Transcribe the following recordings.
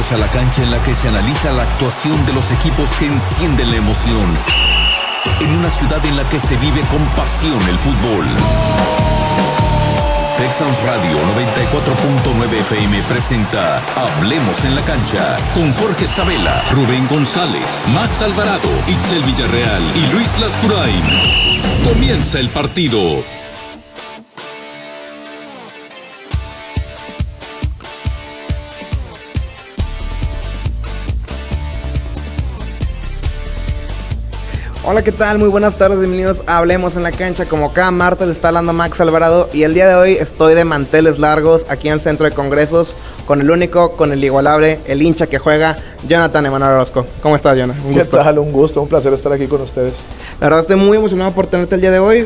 Bienvenidos a la cancha en la que se analiza la actuación de los equipos que encienden la emoción. En una ciudad en la que se vive con pasión el fútbol. Texans Radio 94.9 FM presenta Hablemos en la Cancha con Jorge Sabela, Rubén González, Max Alvarado, Itzel Villarreal y Luis Lascurain. Comienza el partido. Hola, ¿qué tal? Muy buenas tardes, bienvenidos a Hablemos en la Cancha. Como cada martes le está hablando Max Alvarado y el día de hoy estoy de manteles largos aquí en el Centro de Congresos con el único, con el inigualable, el hincha que juega, Jonathan Emanuel Orozco. ¿Cómo estás, Jonathan? ¿Qué tal? Un gusto, un placer estar aquí con ustedes. La verdad estoy muy emocionado por tenerte el día de hoy.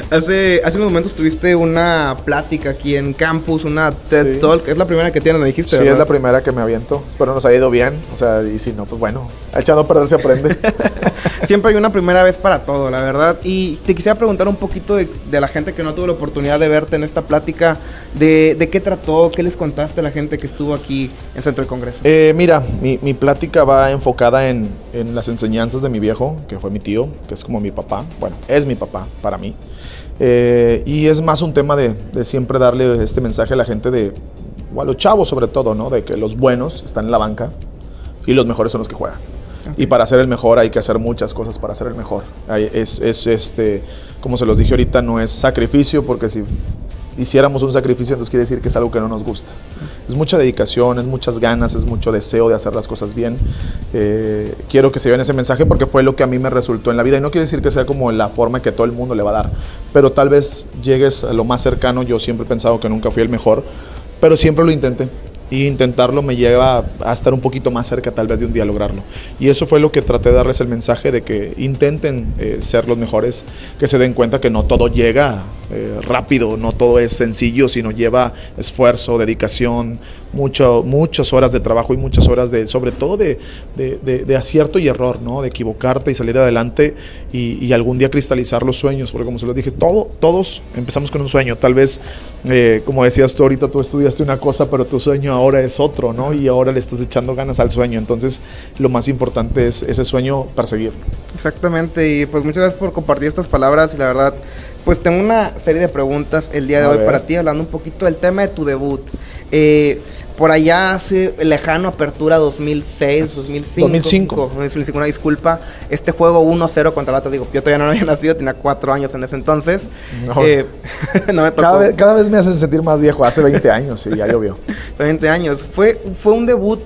Hace unos momentos tuviste una plática aquí en campus, una TED Talk. Es la primera que tienes, me dijiste, Sí, ¿verdad? es la primera que me aviento. Espero nos haya ido bien. O sea, y si no, pues bueno, echando a perder se aprende. Siempre hay una primera vez para todo, la verdad. Y te quisiera preguntar un poquito de la gente que no tuvo la oportunidad de verte en esta plática. ¿De qué trató? ¿Qué les contaste a la gente que estuvo aquí en Centro de Congreso? Mira, mi plática va enfocada en las enseñanzas de mi viejo, que fue mi tío, que es como mi papá. Bueno, es mi papá para mí. Y es más un tema de siempre darle este mensaje a la gente o a los chavos sobre todo, ¿no? De que los buenos están en la banca y los mejores son los que juegan. Y para ser el mejor hay que hacer muchas cosas para ser el mejor. Como se los dije ahorita, no es sacrificio, porque si hiciéramos un sacrificio, entonces quiere decir que es algo que no nos gusta. Es mucha dedicación, es muchas ganas, es mucho deseo de hacer las cosas bien. Quiero que se vean ese mensaje porque fue lo que a mí me resultó en la vida. Y no quiere decir que sea como la forma que todo el mundo le va a dar, pero tal vez llegues a lo más cercano. Yo siempre he pensado que nunca fui el mejor, pero siempre lo intenté. Y intentarlo me lleva a estar un poquito más cerca tal vez de un día lograrlo. Y eso fue lo que traté de darles el mensaje, de que intenten ser los mejores, que se den cuenta que no todo llega rápido, no todo es sencillo, sino lleva esfuerzo, dedicación, muchas horas de trabajo y muchas horas sobre todo de acierto y error, ¿no? De equivocarte y salir adelante y algún día cristalizar los sueños, porque como se los dije, todos empezamos con un sueño. Tal vez, como decías tú ahorita, tú estudiaste una cosa, pero tu sueño ahora es otro, ¿no? Y ahora le estás echando ganas al sueño. Entonces, lo más importante es ese sueño, perseguirlo. Exactamente, y pues muchas gracias por compartir estas palabras. Y la verdad, pues tengo una serie de preguntas el día de hoy para ti, hablando un poquito del tema de tu debut. Por allá hace lejano, apertura 2005, una disculpa, este juego 1-0 contra Lata, digo, yo todavía no había nacido, tenía 4 años en ese entonces. No me tocó. Cada vez me hacen sentir más viejo, hace 20 años, sí, ya llovió. 20 años, fue un debut,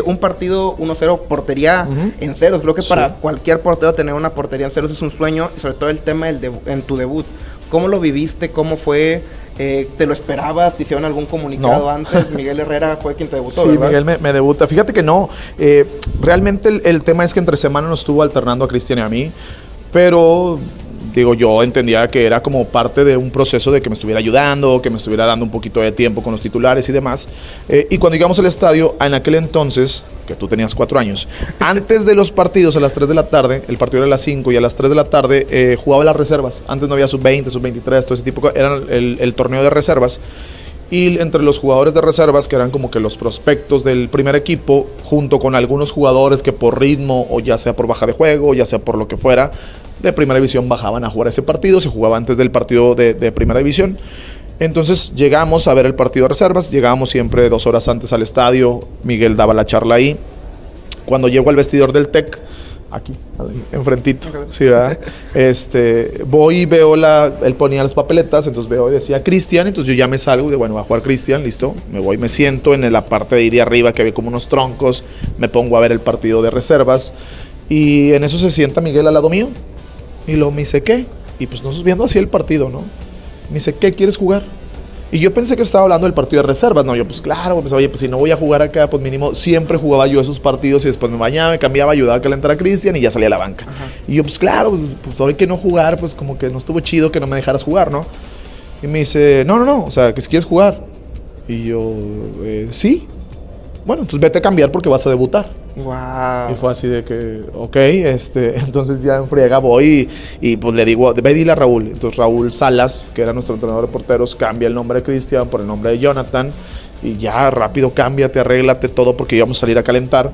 un partido 1-0, portería en ceros. Creo que para cualquier portero tener una portería en ceros es un sueño, sobre todo el tema en tu debut. ¿Cómo lo viviste? ¿Cómo fue? ¿Te lo esperabas? ¿Te hicieron algún comunicado antes? Miguel Herrera fue quien te debutó, sí, ¿verdad? Miguel me debuta. Fíjate que no. Realmente el tema es que entre semana nos estuvo alternando a Cristian y a mí, pero digo, yo entendía que era como parte de un proceso de que me estuviera ayudando, que me estuviera dando un poquito de tiempo con los titulares y demás. Y cuando llegamos al estadio, en aquel entonces, que tú tenías 4 años, antes de los partidos a las 3 de la tarde, el partido era a las 5 y a las 3 de la tarde jugaba las reservas. Antes no había sub-20, sub-23, todo ese tipo, era el torneo de reservas. Y entre los jugadores de reservas, que eran como que los prospectos del primer equipo, junto con algunos jugadores que por ritmo, o ya sea por baja de juego, o ya sea por lo que fuera, de primera división bajaban a jugar ese partido. Se jugaba antes del partido de primera división. Entonces llegamos a ver el partido de reservas, llegábamos siempre 2 horas antes al estadio. Miguel daba la charla ahí. Cuando llego al vestidor del TEC, aquí, enfrentito, sí, ¿verdad? Voy y veo él ponía las papeletas, entonces veo y decía Cristian, entonces yo ya me salgo y de bueno, va a jugar Cristian, listo, me voy, me siento en la parte de ahí de arriba que había como unos troncos, me pongo a ver el partido de reservas y en eso se sienta Miguel al lado mío y luego me dice, ¿qué? Y pues nosotros viendo así el partido, ¿no? Me dice, ¿qué quieres jugar? Y yo pensé que estaba hablando del partido de reservas. No, yo pues claro, pues oye, pues si no voy a jugar acá, pues mínimo siempre jugaba yo esos partidos y después me bañaba, me cambiaba, ayudaba a calentar a Cristian y ya salía a la banca. Ajá. Y yo pues claro, pues ahora que no jugar, pues como que no estuvo chido que no me dejaras jugar, ¿no? Y me dice, no, o sea, que si quieres jugar. Y yo, sí. Bueno, entonces vete a cambiar porque vas a debutar. Wow. Y fue así de que, ok, entonces ya en friega voy y pues le digo, ve dile a Raúl. Entonces Raúl Salas, que era nuestro entrenador de porteros, cambia el nombre de Cristian por el nombre de Jonathan. Y ya rápido cámbiate, arréglate todo porque íbamos a salir a calentar.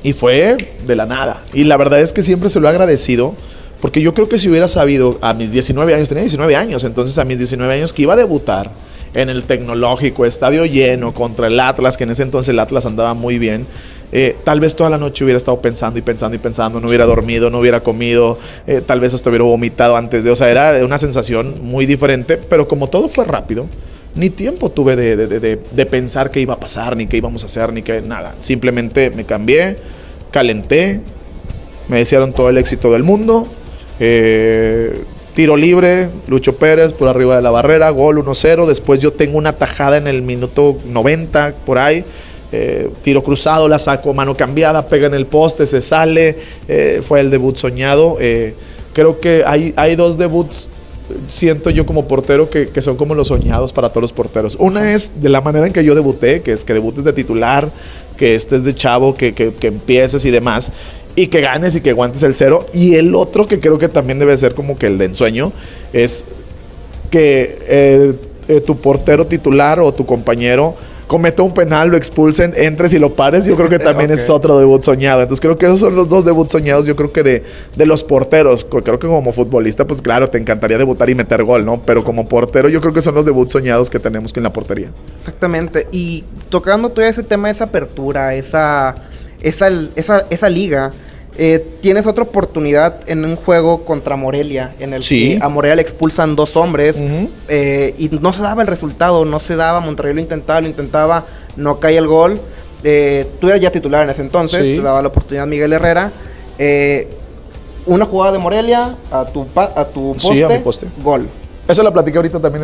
Y fue de la nada. Y la verdad es que siempre se lo he agradecido. Porque yo creo que si hubiera sabido a mis 19 años, tenía 19 años, entonces a mis 19 años que iba a debutar en el Tecnológico, estadio lleno, contra el Atlas, que en ese entonces el Atlas andaba muy bien, tal vez toda la noche hubiera estado pensando y pensando y pensando, no hubiera dormido, no hubiera comido, tal vez hasta hubiera vomitado antes de, o sea, era una sensación muy diferente, pero como todo fue rápido, ni tiempo tuve de pensar qué iba a pasar, ni qué íbamos a hacer, ni qué, nada. Simplemente me cambié, calenté, me desearon todo el éxito del mundo. Tiro libre, Lucho Pérez por arriba de la barrera, gol 1-0. Después yo tengo una tajada en el minuto 90 por ahí, tiro cruzado, la saco mano cambiada, pega en el poste, se sale. Fue el debut soñado. Creo que hay dos debuts, siento yo como portero, que son como los soñados para todos los porteros. Una es de la manera en que yo debuté, que es que debutes de titular, que estés de chavo, que empieces y demás, y que ganes y que aguantes el 0. Y el otro que creo que también debe ser como que el de ensueño es que tu portero titular o tu compañero cometa un penal, lo expulsen, entres y lo pares. Yo creo que también es otro debut soñado. Entonces creo que esos son los dos debuts soñados, yo creo que de los porteros. Creo que como futbolista, pues claro, te encantaría debutar y meter gol, ¿no? Pero como portero yo creo que son los debuts soñados que tenemos que en la portería. Exactamente. Y tocando todo ese tema, esa apertura, esa liga, tienes otra oportunidad en un juego contra Morelia, en el que a Morelia le expulsan 2 hombres, y no se daba el resultado, no se daba. Monterrey lo intentaba, no cae el gol. Tú eras ya titular en ese entonces, te daba la oportunidad Miguel Herrera. Una jugada de Morelia a tu poste, a mi poste, gol. Eso lo platiqué ahorita también.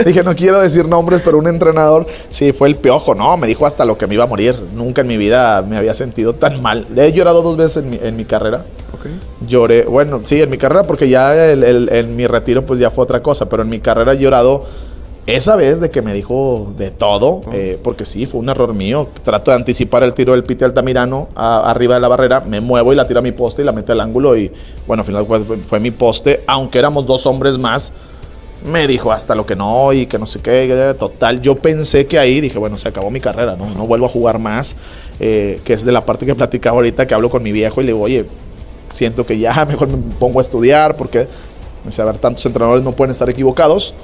Dije, no quiero decir nombres, pero un entrenador, sí, fue el Piojo, ¿no? Me dijo hasta lo que me iba a morir. Nunca en mi vida me había sentido tan mal. He llorado 2 veces en mi carrera. Okay. Lloré, bueno, sí, en mi carrera, porque ya en mi retiro pues ya fue otra cosa, pero en mi carrera he llorado esa vez de que me dijo de todo, porque sí, fue un error mío. Trato de anticipar el tiro del Piti Altamirano arriba de la barrera, me muevo y la tiro a mi poste y la meto al ángulo y bueno, al final fue mi poste, aunque éramos 2 hombres más. Me dijo hasta lo que no y que no sé qué. Total, yo pensé que ahí dije, bueno, se acabó mi carrera, no vuelvo a jugar más, que es de la parte que platicaba ahorita, que hablo con mi viejo y le digo, oye, siento que ya mejor me pongo a estudiar porque, a ver, tantos entrenadores no pueden estar equivocados,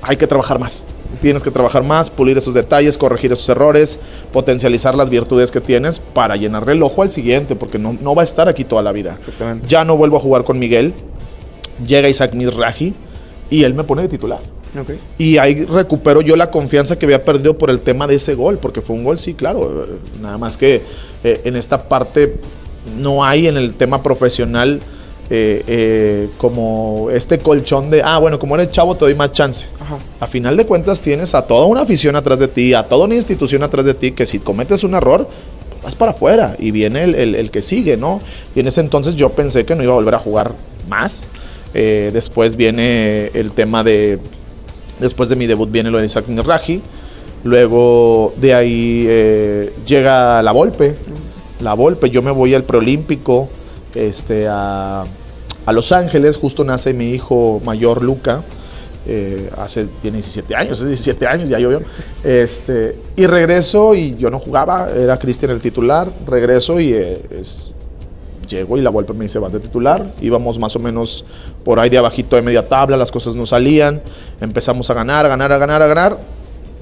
hay que trabajar más. Tienes que trabajar más, pulir esos detalles, corregir esos errores, potencializar las virtudes que tienes para llenarle el ojo al siguiente, porque no va a estar aquí toda la vida. Exactamente. Ya no vuelvo a jugar con Miguel, llega Isaac Mizrahi y él me pone de titular. Okay. Y ahí recupero yo la confianza que había perdido por el tema de ese gol, porque fue un gol, sí, claro. Nada más que en esta parte no hay en el tema profesional como este colchón de, bueno, como eres chavo te doy más chance. Ajá. A final de cuentas tienes a toda una afición atrás de ti, a toda una institución atrás de ti, que si cometes un error, vas para afuera y viene el que sigue, ¿no? Y en ese entonces yo pensé que no iba a volver a jugar más. Después viene el tema de... Después de mi debut viene lo de Isaac Mizrahi. Luego de ahí llega La Volpe. La Volpe, yo me voy al preolímpico a Los Ángeles. Justo nace mi hijo mayor, Luca. Tiene 17 años, es 17 años, ya llovió. Y regreso y yo no jugaba, era Cristian el titular. Regreso y llego y La Volpe me dice, vas de titular. Íbamos más o menos por ahí de abajito de media tabla, las cosas no salían. Empezamos a ganar.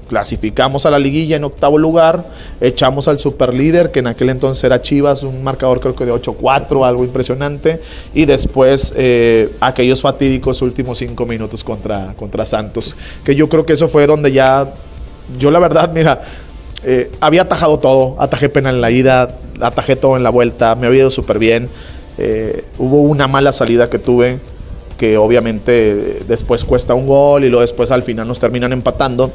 Clasificamos a la liguilla en 8º lugar. Echamos al superlíder, que en aquel entonces era Chivas, un marcador creo que de 8-4, algo impresionante. Y después aquellos fatídicos últimos 5 minutos contra Santos. Que yo creo que eso fue donde ya... Yo la verdad, mira... había atajado todo, atajé penal en la ida, atajé todo en la vuelta, me había ido súper bien. Hubo una mala salida que tuve, que obviamente después cuesta un gol y luego después al final nos terminan empatando.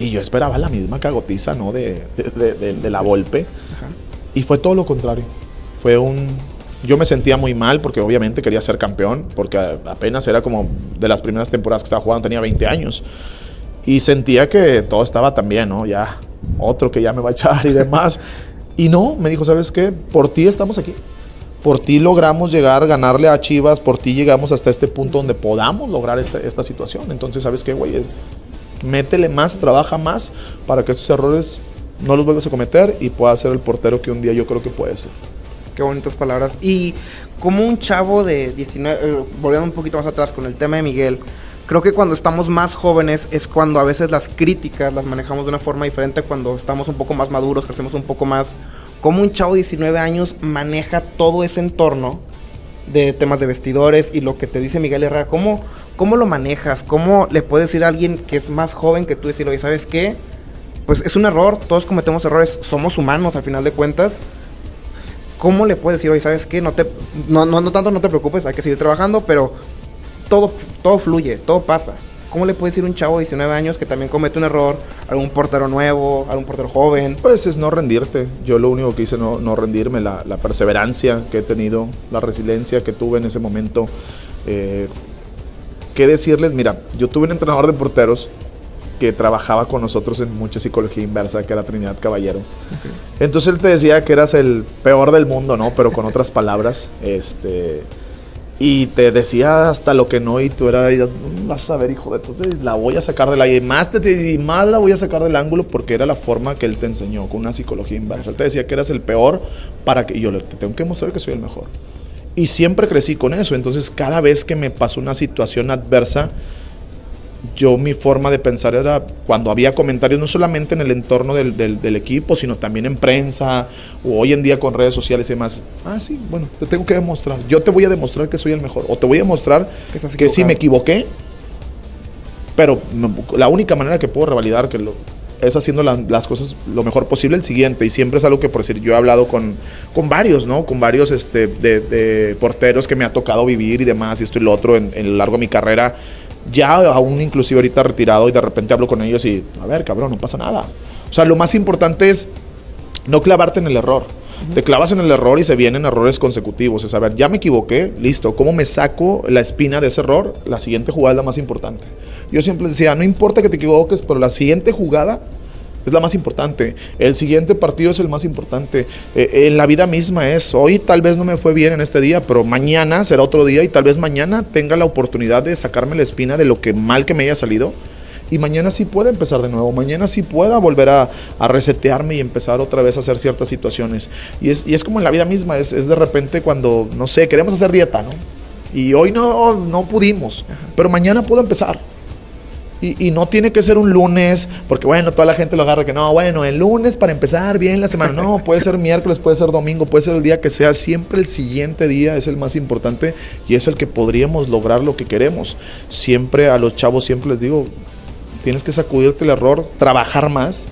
Y yo esperaba la misma cagotiza, ¿no? de La Volpe. Ajá. Y fue todo lo contrario. Yo me sentía muy mal porque obviamente quería ser campeón, porque apenas era como de las primeras temporadas que estaba jugando, tenía 20 años. Y sentía que todo estaba tan bien, ¿no? Ya otro que ya me va a echar y demás. Y no, me dijo, ¿sabes qué? Por ti estamos aquí. Por ti logramos ganarle a Chivas, por ti llegamos hasta este punto donde podamos lograr esta situación. Entonces, ¿sabes qué, güey? Métele más, trabaja más para que estos errores no los vuelvas a cometer y puedas ser el portero que un día yo creo que puede ser. Qué bonitas palabras. Y como un chavo de 19, volviendo un poquito más atrás con el tema de Miguel, creo que cuando estamos más jóvenes es cuando a veces las críticas las manejamos de una forma diferente, cuando estamos un poco más maduros, crecemos un poco más. ¿Cómo un chavo de 19 años maneja todo ese entorno de temas de vestidores y lo que te dice Miguel Herrera? ¿Cómo lo manejas? ¿Cómo le puedes decir a alguien que es más joven que tú, decirle, oye, ¿sabes qué? Pues es un error, todos cometemos errores, somos humanos al final de cuentas. ¿Cómo le puedes decir, oye, ¿sabes qué? No tanto no te preocupes, hay que seguir trabajando, pero todo fluye, todo pasa. ¿Cómo le puedes decir a un chavo de 19 años que también comete un error, algún portero nuevo, algún portero joven? Pues es no rendirte. Yo lo único que hice no rendirme, la perseverancia que he tenido, la resiliencia que tuve en ese momento. ¿Qué decirles? Mira, yo tuve un entrenador de porteros que trabajaba con nosotros en mucha psicología inversa, que era Trinidad Caballero. Okay. Entonces él te decía que eras el peor del mundo, ¿no? Pero con otras palabras, y te decía hasta lo que no, y tú eras, vas a ver, hijo de tu, la voy a sacar del aire, y más la voy a sacar del ángulo, porque era la forma que él te enseñó, con una psicología inversa. Él te decía que eras el peor, y yo te tengo que mostrar que soy el mejor. Y siempre crecí con eso. Entonces cada vez que me pasó una situación adversa, mi forma de pensar era, cuando había comentarios, no solamente en el entorno del equipo, sino también en prensa, o hoy en día con redes sociales y demás. Sí, bueno, te tengo que demostrar. Yo te voy a demostrar que soy el mejor. O te voy a demostrar que sí me equivoqué, pero la única manera que puedo revalidar es haciendo las cosas lo mejor posible el siguiente. Y siempre es algo que, por decir, yo he hablado con varios, ¿no? Con varios de porteros que me ha tocado vivir y demás, y esto y lo otro en lo largo de mi carrera. Ya aún inclusive ahorita retirado, y de repente hablo con ellos y, a ver, cabrón, no pasa nada. O sea, lo más importante es no clavarte en el error. Te clavas en el error y se vienen errores consecutivos. Es, a ver, ya me equivoqué, listo. ¿Cómo me saco la espina de ese error? La siguiente jugada es la más importante. Yo siempre decía, no importa que te equivoques, pero la siguiente jugada es la más importante. El siguiente partido es el más importante. En la vida misma es, hoy tal vez no me fue bien en este día, pero mañana será otro día, y tal vez mañana tenga la oportunidad de sacarme la espina de lo que mal que me haya salido, y mañana sí pueda empezar de nuevo, mañana sí pueda volver a resetearme y empezar otra vez a hacer ciertas situaciones. Y es como en la vida misma, es de repente cuando, no sé, queremos hacer dieta, ¿no? Y hoy no pudimos, pero mañana puedo empezar. Y no tiene que ser un lunes, porque bueno, toda la gente lo agarra que no, bueno, el lunes para empezar bien la semana. No, puede ser miércoles, puede ser domingo, puede ser el día que sea. Siempre el siguiente día es el más importante y es el que podríamos lograr lo que queremos. Siempre a los chavos siempre les digo, tienes que sacudirte el error, trabajar más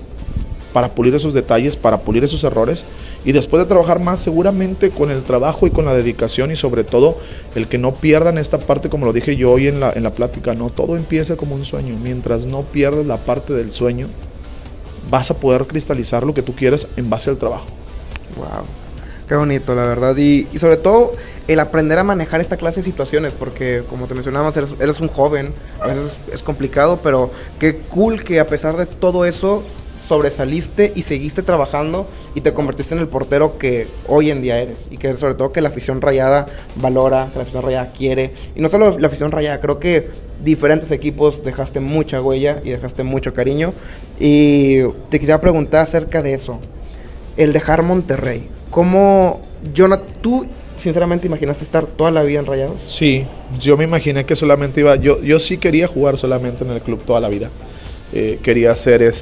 para pulir esos detalles, para pulir esos errores, y después de trabajar más, seguramente con el trabajo y con la dedicación, y sobre todo el que no pierdan esta parte, como lo dije yo hoy en la plática, no todo empieza como un sueño. Mientras no pierdas la parte del sueño, vas a poder cristalizar lo que tú quieras en base al trabajo. Wow, qué bonito, la verdad. Y sobre todo el aprender a manejar esta clase de situaciones, porque como te mencionábamos, eres un joven, a veces es complicado, pero qué cool que a pesar de todo eso sobresaliste y seguiste trabajando y te convertiste en el portero que hoy en día eres, y que sobre todo que la afición rayada valora, que la afición rayada quiere. Y no solo la afición rayada, creo que diferentes equipos dejaste mucha huella y dejaste mucho cariño. Y te quisiera preguntar acerca de eso, el dejar Monterrey. ¿Cómo, tú sinceramente imaginaste estar toda la vida en Rayados? Sí, yo me imaginé que solamente yo sí quería jugar solamente en el club toda la vida. Quería ser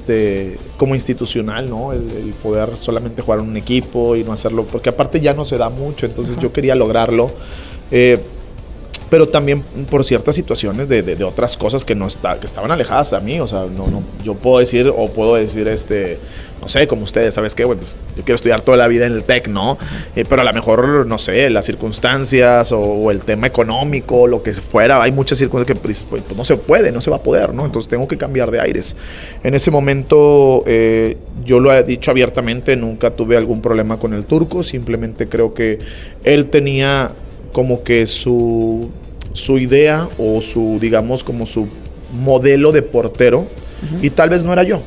como institucional, ¿no? El poder solamente jugar en un equipo y no hacerlo, porque aparte ya no se da mucho, entonces yo quería lograrlo. Pero también por ciertas situaciones de otras cosas que estaban alejadas a mí. O sea, yo puedo decir, no sé, como ustedes, ¿sabes qué? Pues yo quiero estudiar toda la vida en el TEC, ¿no? Pero a lo mejor, no sé, las circunstancias o el tema económico, lo que fuera, hay muchas circunstancias que pues, no se puede, no se va a poder, ¿no? Entonces tengo que cambiar de aires. En ese momento, yo lo he dicho abiertamente, nunca tuve algún problema con el turco, simplemente creo que él tenía como que su idea o digamos, como su modelo de portero, y tal vez no era yo.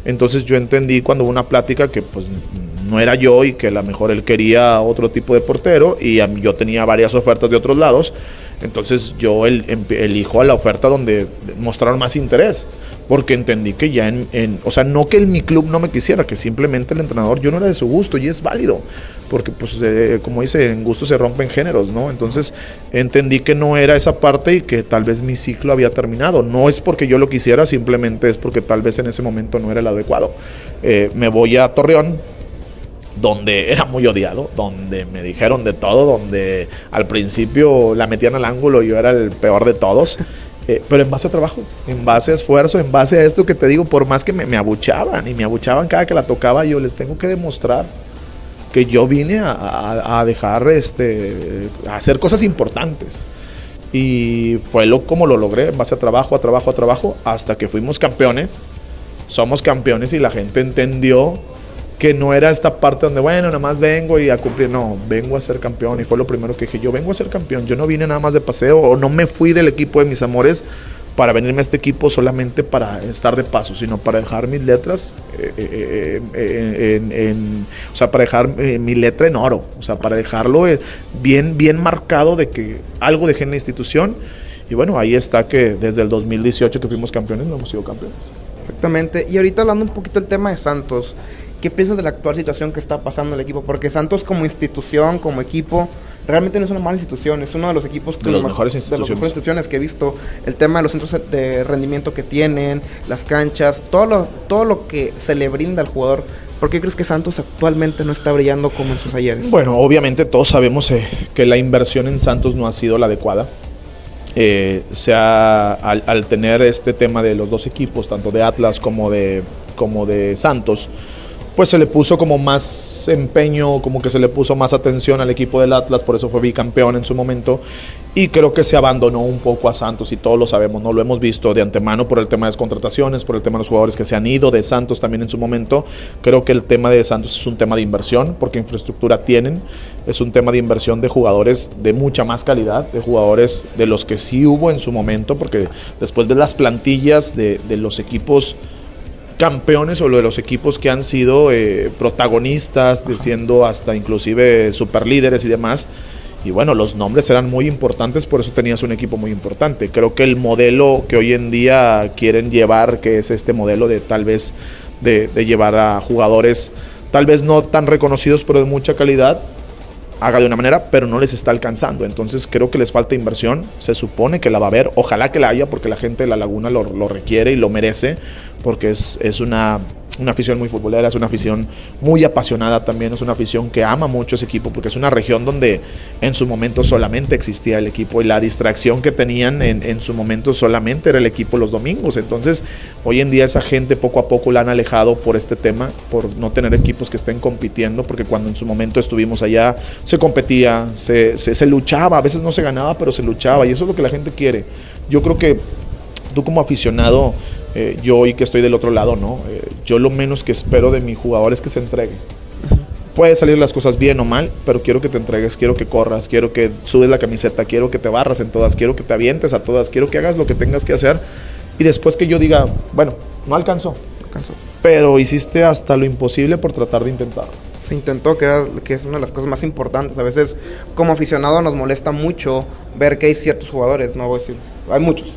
Entonces yo entendí cuando hubo una plática que pues no era yo y que a lo mejor él quería otro tipo de portero y yo tenía varias ofertas de otros lados. Entonces yo elijo a la oferta donde mostraron más interés, porque entendí que ya o sea, no que mi club no me quisiera, que simplemente el entrenador yo no era de su gusto, y es válido, porque pues como dice, en gusto se rompen géneros, ¿no? Entonces entendí que no era esa parte y que tal vez mi ciclo había terminado. No es porque yo lo quisiera, simplemente es porque tal vez en ese momento no era el adecuado. Me voy a Torreón, donde era muy odiado, donde me dijeron de todo, donde al principio la metían al ángulo y yo era el peor de todos, pero en base a trabajo, en base a esfuerzo, en base a esto que te digo, por más que me abuchaban y me abuchaban cada que la tocaba, yo les tengo que demostrar que yo vine a dejar, a hacer cosas importantes. Y fue como lo logré, en base a trabajo, hasta que fuimos campeones. Somos campeones y la gente entendió que no era esta parte donde, bueno, nada más vengo y a cumplir. No, vengo a ser campeón, y fue lo primero que dije, yo vengo a ser campeón. Yo no vine nada más de paseo, o no me fui del equipo de mis amores para venirme a este equipo solamente para estar de paso, sino para dejar mis letras o sea, para dejar mi letra en oro, o sea, para dejarlo bien marcado de que algo dejé en la institución. Y bueno, ahí está que desde el 2018 que fuimos campeones, no hemos sido campeones. Exactamente. Y ahorita hablando un poquito del tema de Santos, ¿qué piensas de la actual situación que está pasando el equipo? Porque Santos como institución, como equipo, realmente no es una mala institución, es uno de los equipos de las mejores instituciones que he visto. El tema de los centros de rendimiento que tienen, las canchas, todo lo que se le brinda al jugador. ¿Por qué crees que Santos actualmente no está brillando como en sus ayeres? Bueno, obviamente todos sabemos que la inversión en Santos no ha sido la adecuada. Al tener este tema de los dos equipos, tanto de Atlas como de Santos, pues se le puso como más empeño, como que se le puso más atención al equipo del Atlas, por eso fue bicampeón en su momento, y creo que se abandonó un poco a Santos, y todos lo sabemos, ¿no? Lo hemos visto de antemano por el tema de las contrataciones, por el tema de los jugadores que se han ido de Santos también en su momento. Creo que el tema de Santos es un tema de inversión, porque infraestructura tienen, es un tema de inversión de jugadores de mucha más calidad, de jugadores de los que sí hubo en su momento, porque después de las plantillas de los equipos campeones o lo de los equipos que han sido protagonistas, siendo hasta inclusive superlíderes y demás, y bueno, los nombres eran muy importantes, por eso tenías un equipo muy importante. Creo que el modelo que hoy en día quieren llevar, que es este modelo de tal vez de llevar a jugadores tal vez no tan reconocidos pero de mucha calidad, haga de una manera, pero no les está alcanzando. Entonces creo que les falta inversión, se supone que la va a haber, ojalá que la haya, porque la gente de La Laguna lo requiere y lo merece, porque es una afición muy futbolera, es una afición muy apasionada también, es una afición que ama mucho ese equipo, porque es una región donde en su momento solamente existía el equipo, y la distracción que tenían en su momento solamente era el equipo los domingos. Entonces hoy en día esa gente poco a poco la han alejado por este tema, por no tener equipos que estén compitiendo, porque cuando en su momento estuvimos allá se competía, se luchaba, a veces no se ganaba, pero se luchaba, y eso es lo que la gente quiere. Yo creo que tú como aficionado, yo hoy que estoy del otro lado, ¿no? Yo lo menos que espero de mi jugador es que se entregue. Puede salir las cosas bien o mal, pero quiero que te entregues, quiero que corras, quiero que sudes la camiseta, quiero que te barras en todas, quiero que te avientes a todas, quiero que hagas lo que tengas que hacer, y después que yo diga, bueno, no alcanzó, pero hiciste hasta lo imposible por tratar de intentarlo. Se intentó, que es una de las cosas más importantes. A veces como aficionado nos molesta mucho ver que hay ciertos jugadores, no voy a decir, hay muchos,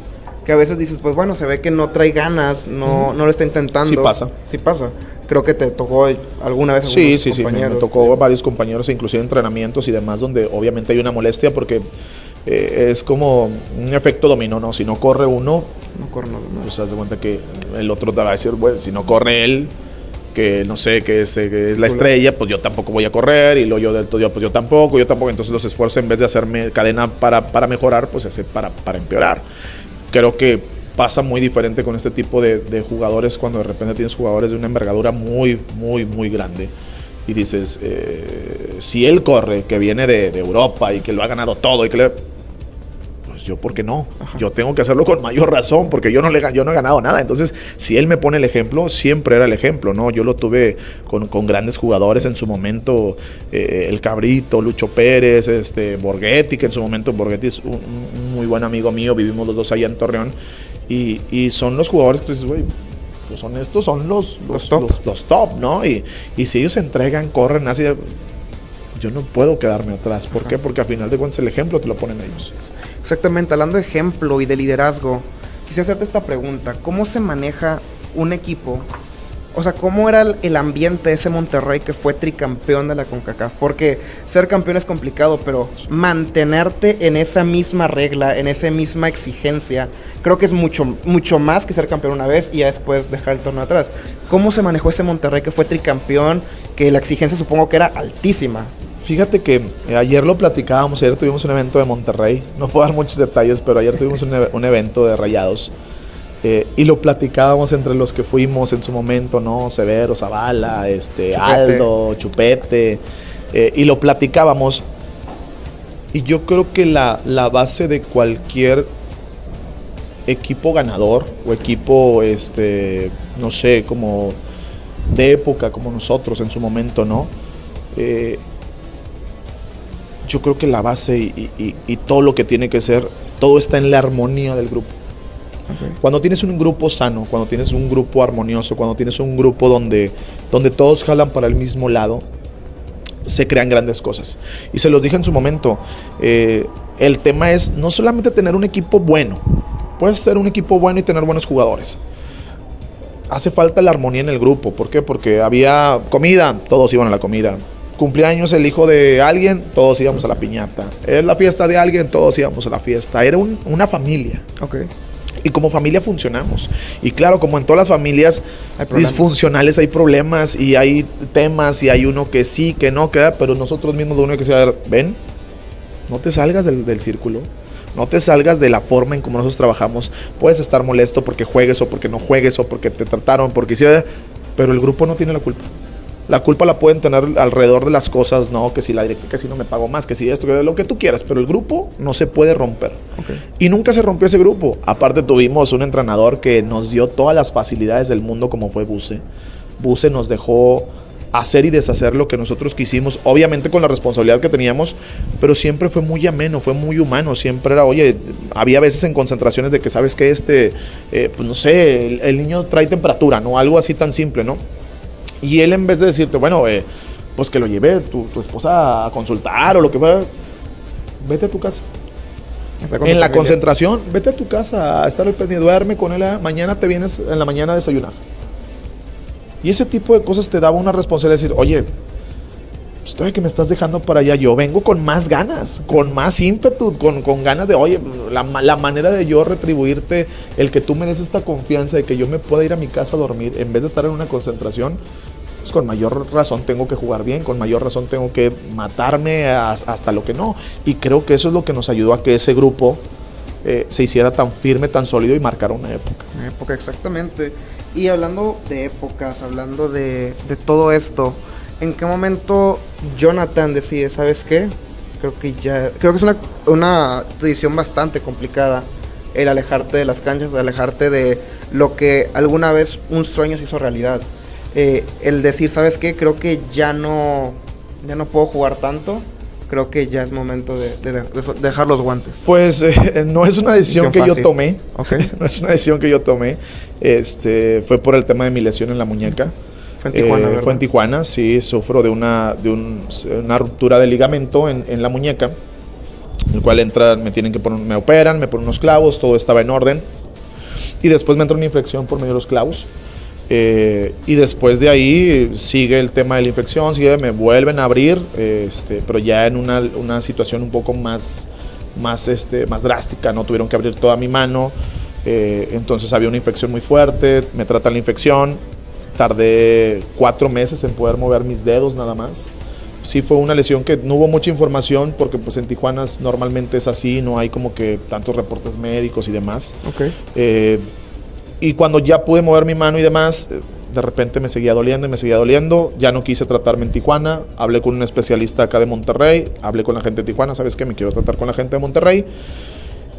que a veces dices, pues bueno, se ve que no trae ganas, no lo está intentando. Sí pasa. Creo que te tocó alguna vez Sí, me tocó varios compañeros, inclusive entrenamientos y demás, donde obviamente hay una molestia, porque es como un efecto dominó, ¿no? Si no corre uno, pues te das cuenta que el otro te va a decir, bueno, si no corre él, que no sé, que es la estrella, pues yo tampoco voy a correr, y luego yo tampoco. Entonces los esfuerzos, en vez de hacerme cadena para mejorar, pues se hace para empeorar. Creo que pasa muy diferente con este tipo de jugadores, cuando de repente tienes jugadores de una envergadura muy, muy, muy grande, y dices, si él corre, que viene de Europa y que lo ha ganado todo, y que pues yo, ¿por qué no? Ajá. Yo tengo que hacerlo con mayor razón, porque yo no he ganado nada. Entonces, si él me pone el ejemplo, siempre era el ejemplo, ¿no? Yo lo tuve con grandes jugadores en su momento, el Cabrito, Lucho Pérez, Borghetti, que en su momento Borghetti es un muy buen amigo mío, vivimos los dos allá en Torreón, y son los jugadores que tú dices, güey, pues son los top. Los top, ¿no? Y si ellos se entregan, corren, así, yo no puedo quedarme atrás. ¿Por qué? Porque al final de cuentas el ejemplo te lo ponen ellos. Exactamente, hablando de ejemplo y de liderazgo, quisiera hacerte esta pregunta. ¿Cómo se maneja un equipo? O sea, ¿cómo era el ambiente de ese Monterrey que fue tricampeón de la CONCACAF? Porque ser campeón es complicado, pero mantenerte en esa misma regla, en esa misma exigencia, creo que es mucho más que ser campeón una vez y ya después dejar el torneo atrás. ¿Cómo se manejó ese Monterrey que fue tricampeón, que la exigencia supongo que era altísima? Fíjate que ayer lo platicábamos, ayer tuvimos un evento de Monterrey, no puedo dar muchos detalles, pero ayer tuvimos un evento de Rayados. Y lo platicábamos entre los que fuimos en su momento, ¿no? Severo, Zavala, Chupete. Aldo, Chupete. Y lo platicábamos. Y yo creo que la base de cualquier equipo ganador o equipo, no sé, como de época, como nosotros en su momento, ¿no? Yo creo que la base y todo lo que tiene que ser, todo está en la armonía del grupo. Okay. Cuando tienes un grupo sano, cuando tienes un grupo armonioso, cuando tienes un grupo donde todos jalan para el mismo lado, se crean grandes cosas. Y se los dije en su momento, el tema es no solamente tener un equipo bueno, puedes ser un equipo bueno y tener buenos jugadores. Hace falta la armonía en el grupo. ¿Por qué? Porque había comida, todos iban a la comida. Cumpleaños el hijo de alguien, todos íbamos a la piñata. Es la fiesta de alguien, todos íbamos a la fiesta. Era una familia. Okay. Y como familia funcionamos. Y claro, como en todas las familias disfuncionales hay problemas y hay temas y hay uno que sí, que no, pero nosotros mismos lo único que se va a ver, ven, no te salgas del círculo, no te salgas de la forma en como nosotros trabajamos. Puedes estar molesto porque juegues o porque no juegues o porque te trataron, porque hicieron, pero el grupo no tiene la culpa. La culpa la pueden tener alrededor de las cosas, ¿no? Que si la directa, que si no me pago más, que si esto, que lo que tú quieras. Pero el grupo no se puede romper. Okay. Y nunca se rompió ese grupo. Aparte tuvimos un entrenador que nos dio todas las facilidades del mundo como fue Buse. Buse nos dejó hacer y deshacer lo que nosotros quisimos. Obviamente con la responsabilidad que teníamos. Pero siempre fue muy ameno, fue muy humano. Siempre era, oye, había veces en concentraciones de que sabes que pues no sé, el niño trae temperatura, ¿no? Algo así tan simple, ¿no? Y él en vez de decirte, bueno, pues que lo lleve tu esposa a consultar o lo que fuera, vete a tu casa. En la concentración, vete a tu casa a estar al pendiente, duerme con él, mañana te vienes en la mañana a desayunar. Y ese tipo de cosas te daba una responsabilidad de decir, oye, estoy que me estás dejando para allá, yo vengo con más ganas, con más ímpetu, con ganas de, oye, la manera de yo retribuirte, el que tú me des esta confianza de que yo me pueda ir a mi casa a dormir en vez de estar en una concentración, pues con mayor razón tengo que jugar bien, con mayor razón tengo que matarme hasta lo que no. Y creo que eso es lo que nos ayudó a que ese grupo se hiciera tan firme, tan sólido y marcara una época. Una época, exactamente. Y hablando de épocas, hablando de todo esto, ¿en qué momento Jonathan decide, ¿sabes qué? Creo que es una decisión bastante complicada el alejarte de las canchas, el alejarte de lo que alguna vez un sueño se hizo realidad. El decir, ¿sabes qué? Creo que ya no puedo jugar tanto. Creo que ya es momento de dejar los guantes. Pues no es una decisión que yo tomé. Okay. No es una decisión que yo tomé. Fue por el tema de mi lesión en la muñeca. Fue en Tijuana, ¿verdad? Fue en Tijuana, sí. Sufro de una ruptura de ligamento en la muñeca. El cual me operan, me ponen unos clavos, todo estaba en orden. Y después me entra una infección por medio de los clavos. Y después de ahí sigue el tema de la infección, me vuelven a abrir, pero ya en una situación un poco más drástica, ¿no? Tuvieron que abrir toda mi mano, entonces había una infección muy fuerte, me tratan la infección, tardé 4 meses en poder mover mis dedos nada más. Sí fue una lesión que no hubo mucha información porque pues en Tijuana normalmente es así, no hay como que tantos reportes médicos y demás. Okay. Y cuando ya pude mover mi mano y demás, de repente me seguía doliendo, ya no quise tratarme en Tijuana, hablé con un especialista acá de Monterrey, hablé con la gente de Tijuana, ¿sabes qué? Me quiero tratar con la gente de Monterrey.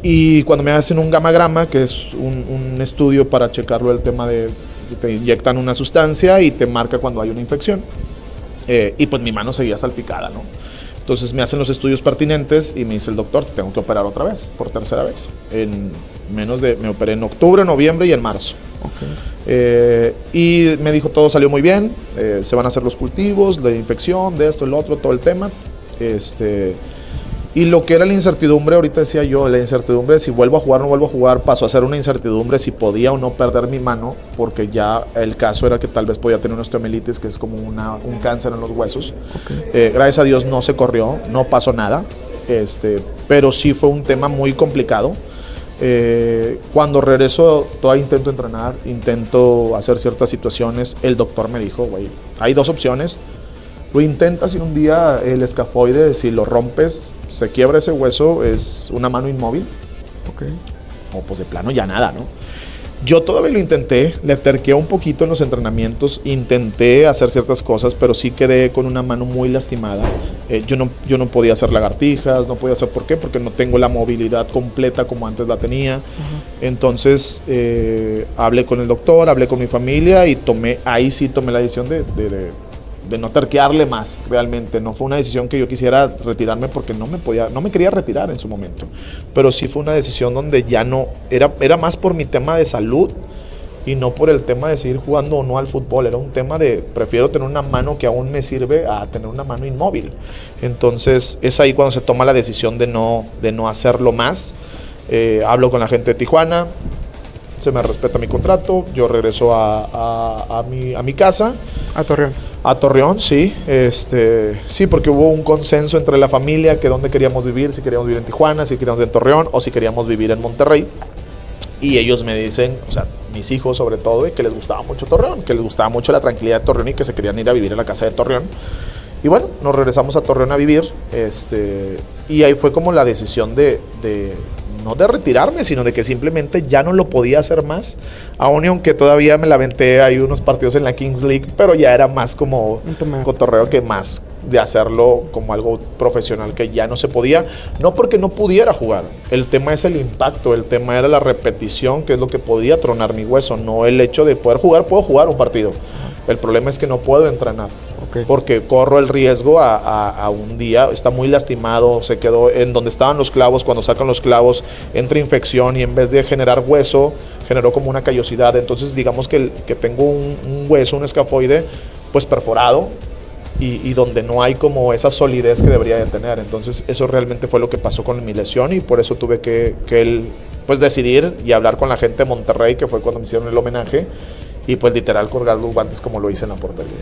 Y cuando me hacen un gamma, que es un estudio para checarlo el tema de que te inyectan una sustancia y te marca cuando hay una infección. Y pues mi mano seguía salpicada, ¿no? Entonces me hacen los estudios pertinentes y me dice el doctor, tengo que operar otra vez, por tercera vez. Me operé en octubre, noviembre y en marzo. Y me dijo, todo salió muy bien, se van a hacer los cultivos, la infección, de esto, el otro, todo el tema. Y lo que era la incertidumbre, ahorita decía yo, la incertidumbre de si vuelvo a jugar o no vuelvo a jugar, pasó a ser una incertidumbre si podía o no perder mi mano, porque ya el caso era que tal vez podía tener una osteomielitis, que es como un cáncer en los huesos. Gracias a Dios no se corrió, no pasó nada, pero sí fue un tema muy complicado. Cuando regreso, todavía intento entrenar, intento hacer ciertas situaciones. El doctor me dijo, güey, hay dos opciones. Lo intentas y un día el escafoide, si lo rompes, se quiebra ese hueso, es una mano inmóvil. O pues de plano ya nada, ¿no? Yo todavía lo intenté, le terqué un poquito en los entrenamientos, intenté hacer ciertas cosas, pero sí quedé con una mano muy lastimada. Yo no podía hacer lagartijas, no podía hacer, ¿por qué? Porque no tengo la movilidad completa como antes la tenía. Entonces hablé con el doctor, hablé con mi familia y ahí sí tomé la decisión de no terquearle más, realmente. No fue una decisión que yo quisiera retirarme porque no me quería retirar en su momento. Pero sí fue una decisión donde ya no, era más por mi tema de salud y no por el tema de seguir jugando o no al fútbol. Era un tema de, prefiero tener una mano que aún me sirve a tener una mano inmóvil. Entonces es ahí cuando se toma la decisión de no hacerlo más. Hablo con la gente de Tijuana, se me respeta mi contrato, yo regreso a mi casa. A Torreón, sí. Sí, porque hubo un consenso entre la familia que dónde queríamos vivir, si queríamos vivir en Tijuana, si queríamos vivir en Torreón o si queríamos vivir en Monterrey. Y ellos me dicen, o sea, mis hijos sobre todo, que les gustaba mucho Torreón, que les gustaba mucho la tranquilidad de Torreón y que se querían ir a vivir en la casa de Torreón. Y bueno, nos regresamos a Torreón a vivir, y ahí fue como la decisión no de retirarme, sino de que simplemente ya no lo podía hacer más, aún y aunque todavía me la aventé ahí unos partidos en la Kings League, pero ya era más como cotorreo que más de hacerlo como algo profesional, que ya no se podía, no porque no pudiera jugar, el tema es el impacto, el tema era la repetición, que es lo que podía tronar mi hueso, no el hecho de poder jugar. Puedo jugar un partido, el problema es que no puedo entrenar. Porque corro el riesgo a un día, está muy lastimado, se quedó en donde estaban los clavos, cuando sacan los clavos entra infección y en vez de generar hueso, generó como una callosidad. Entonces digamos que tengo un hueso, un escafoide, pues perforado y donde no hay como esa solidez que debería de tener. Entonces eso realmente fue lo que pasó con mi lesión y por eso tuve que pues decidir y hablar con la gente de Monterrey, que fue cuando me hicieron el homenaje, y pues literal colgar los guantes como lo hice en la portería.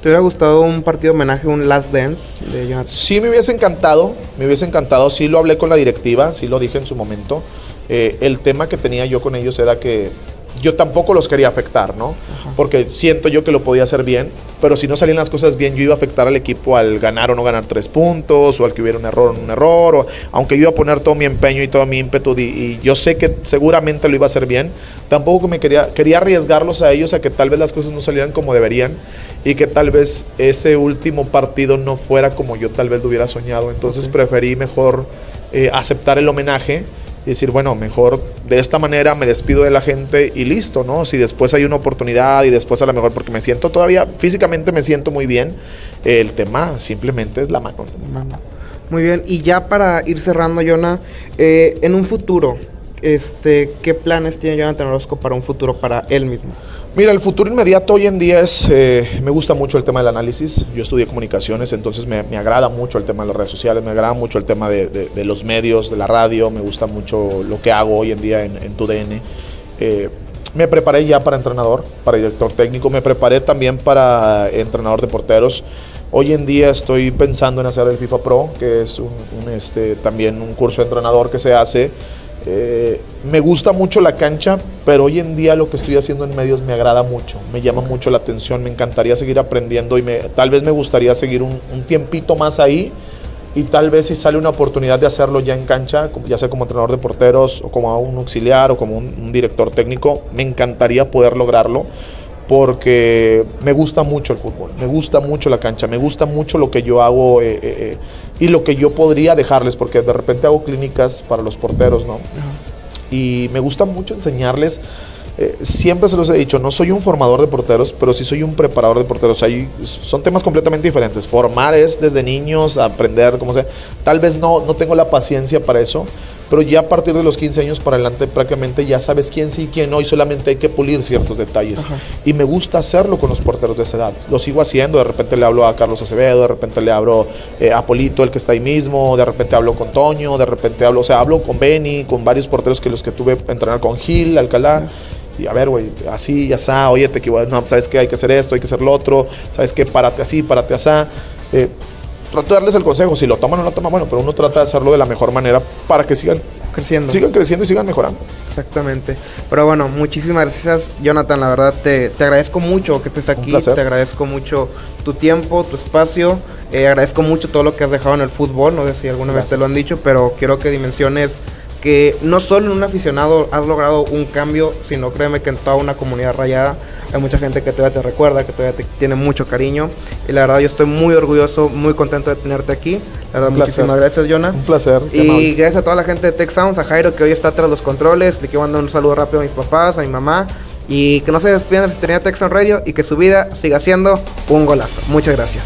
¿Te hubiera gustado un partido de homenaje, un Last Dance de Jonathan? Sí, me hubiese encantado, sí lo hablé con la directiva, sí lo dije en su momento. El tema que tenía yo con ellos era que yo tampoco los quería afectar, ¿no? Porque siento yo que lo podía hacer bien, pero si no salían las cosas bien, yo iba a afectar al equipo al ganar o no ganar 3 puntos, o al que hubiera un error, o aunque yo iba a poner todo mi empeño y todo mi ímpetu, y yo sé que seguramente lo iba a hacer bien, tampoco quería arriesgarlos a ellos a que tal vez las cosas no salieran como deberían, y que tal vez ese último partido no fuera como yo tal vez lo hubiera soñado. Entonces preferí mejor aceptar el homenaje y decir, bueno, mejor de esta manera me despido de la gente y listo, ¿no? Si después hay una oportunidad y después a lo mejor, porque me siento todavía, físicamente me siento muy bien, el tema simplemente es la mano. Muy bien, y ya para ir cerrando, Jonah, en un futuro, ¿qué planes tiene Jonathan Orozco para un futuro para él mismo? Mira, el futuro inmediato hoy en día es, me gusta mucho el tema del análisis. Yo estudié comunicaciones, entonces me agrada mucho el tema de las redes sociales, me agrada mucho el tema de los medios, de la radio, me gusta mucho lo que hago hoy en día en TUDN. Me preparé ya para entrenador, para director técnico, me preparé también para entrenador de porteros. Hoy en día estoy pensando en hacer el FIFA Pro, que es también un curso de entrenador que se hace. Me gusta mucho la cancha, pero hoy en día lo que estoy haciendo en medios me agrada mucho, me llama mucho la atención, me encantaría seguir aprendiendo y tal vez me gustaría seguir un tiempito más ahí, y tal vez si sale una oportunidad de hacerlo ya en cancha, ya sea como entrenador de porteros o como un auxiliar o como un director técnico, me encantaría poder lograrlo, porque me gusta mucho el fútbol, me gusta mucho la cancha, me gusta mucho lo que yo hago y lo que yo podría dejarles, porque de repente hago clínicas para los porteros, ¿no? Y me gusta mucho enseñarles. Siempre se los he dicho, no soy un formador de porteros, pero sí soy un preparador de porteros. Son temas completamente diferentes. Formar es desde niños, aprender, como sea. Tal vez no tengo la paciencia para eso, pero ya a partir de los 15 años para adelante prácticamente ya sabes quién sí y quién no, y solamente hay que pulir ciertos detalles. Ajá. Y me gusta hacerlo con los porteros de esa edad. Lo sigo haciendo, de repente le hablo a Carlos Acevedo, de repente le hablo a Polito, el que está ahí mismo, de repente hablo con Toño, de repente hablo con Benny, con varios porteros que los que tuve entrenar con Gil, Alcalá. Y a ver, güey, así, ya está, oye, te equivocas, no, ¿sabes qué? Hay que hacer esto, hay que hacer lo otro, ¿sabes qué? Párate así, párate así. Trato de darles el consejo, si lo toman o no lo toman, bueno, pero uno trata de hacerlo de la mejor manera para que sigan creciendo y sigan mejorando. Exactamente. Pero bueno, muchísimas gracias, Jonathan. La verdad, te agradezco mucho que estés aquí. Te agradezco mucho tu tiempo, tu espacio. Agradezco mucho todo lo que has dejado en el fútbol. No sé si alguna vez te lo han dicho, pero quiero que dimensiones que no solo en un aficionado has logrado un cambio, sino créeme que en toda una comunidad rayada hay mucha gente que todavía te recuerda, que todavía te tiene mucho cariño. Y la verdad yo estoy muy orgulloso, muy contento de tenerte aquí. La verdad, muchísimas gracias, Jonah. Un placer. Y gracias a toda la gente de Tech Sounds, a Jairo que hoy está tras los controles. Le quiero mandar un saludo rápido a mis papás, a mi mamá. Y que no se despidan de la sintonía de Tech Sounds Radio y que su vida siga siendo un golazo. Muchas gracias.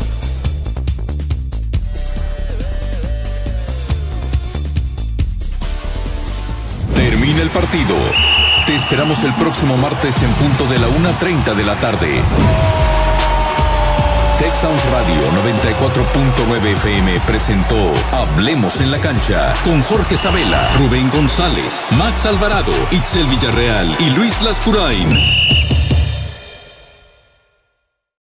Termina el partido. Te esperamos el próximo martes en punto de la 1:30 de la tarde. Tech Sounds Radio 94.9 FM presentó Hablemos en la Cancha con Jorge Sabela, Rubén González, Max Alvarado, Itzel Villarreal y Luis Lascurain.